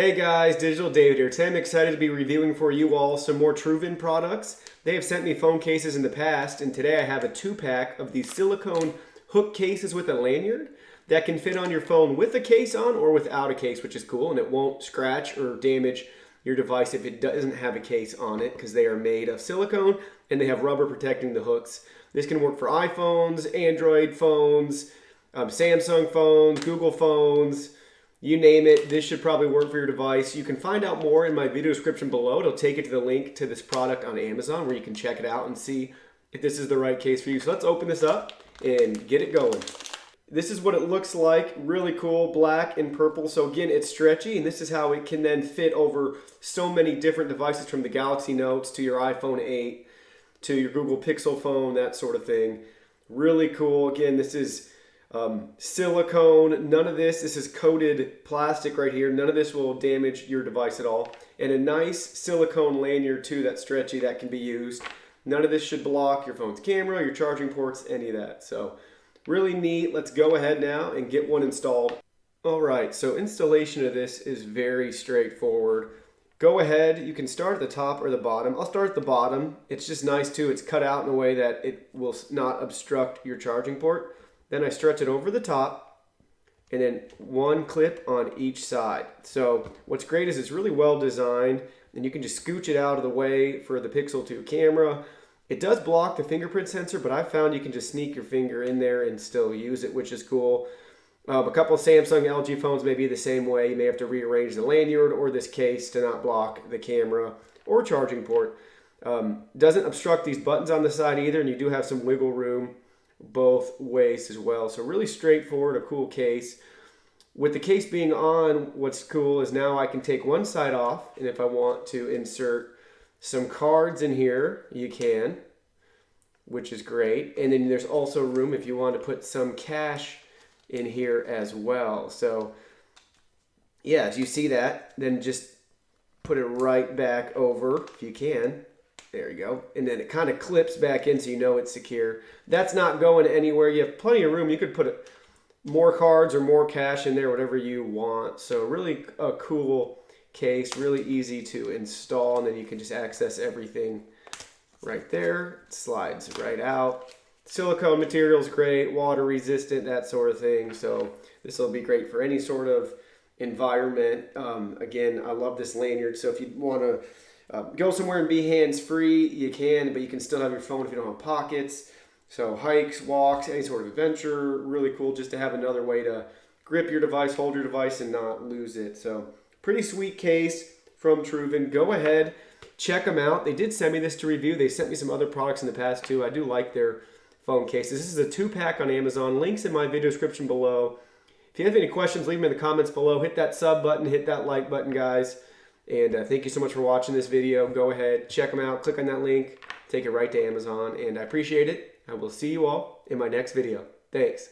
Hey guys, Digital David here. Today I'm excited to be reviewing for you all some more Toovren products. They have sent me phone cases in the past, and today I have a 2-pack of these silicone hook cases with a lanyard that can fit on your phone with a case on or without a case, which is cool, and it won't scratch or damage your device if it doesn't have a case on it because they are made of silicone and they have rubber protecting the hooks. This can work for iPhones, Android phones, Samsung phones, Google phones, you name it. This should probably work for your device. You can find out more in my video description below. It'll take you to the link to this product on Amazon where you can check it out and see if this is the right case for you. So let's open this up and get it going. This is what it looks like. Really cool, black and purple. So again, it's stretchy, and this is how it can then fit over so many different devices, from the Galaxy Notes to your iPhone 8 to your Google Pixel phone, that sort of thing. Really cool. Again, this is silicone. None of this is coated plastic right here. None of this will damage your device at all. And a nice silicone lanyard too, that's stretchy, that can be used. None of this should block your phone's camera, your charging ports, any of that. So really neat. Let's go ahead now and get one installed. All right, so installation of this is very straightforward. Go ahead, you can start at the top or the bottom. I'll start at the bottom. It's just nice too. It's cut out in a way that it will not obstruct your charging port. Then I stretch it over the top, and then one clip on each side. So what's great is it's really well designed, and you can just scooch it out of the way for the Pixel 2 camera. It does block the fingerprint sensor, but I found you can just sneak your finger in there and still use it, which is cool. A couple of Samsung, LG phones may be the same way. You may have to rearrange the lanyard or this case to not block the camera or charging port. Doesn't obstruct these buttons on the side either, and you do have some wiggle room both ways as well. So really straightforward, a cool case. With the case being on, what's cool is now I can take one side off, and if I want to insert some cards in here, you can, which is great. And then there's also room if you want to put some cash in here as well. So yeah, as you see that, then just put it right back over if you can. There you go. And then it kind of clips back in so you know it's secure. That's not going anywhere. You have plenty of room. You could put more cards or more cash in there, whatever you want. So really a cool case, really easy to install, and then you can just access everything right there. It slides right out. Silicone material is great, water resistant, that sort of thing. So this will be great for any sort of environment. Again, I love this lanyard. So if you want to go somewhere and be hands-free, you can, but you can still have your phone if you don't have pockets. So hikes, walks, any sort of adventure, really cool just to have another way to grip your device, hold your device, and not lose it. So pretty sweet case from Toovren. Go ahead, check them out. They did send me this to review. They sent me some other products in the past too. I do like their phone cases. This is a 2-pack on Amazon. Links in my video description below. If you have any questions, leave them in the comments below. Hit that sub button, hit that like button, guys. And thank you so much for watching this video. Go ahead, check them out, click on that link, take it right to Amazon, and I appreciate it. I will see you all in my next video. Thanks.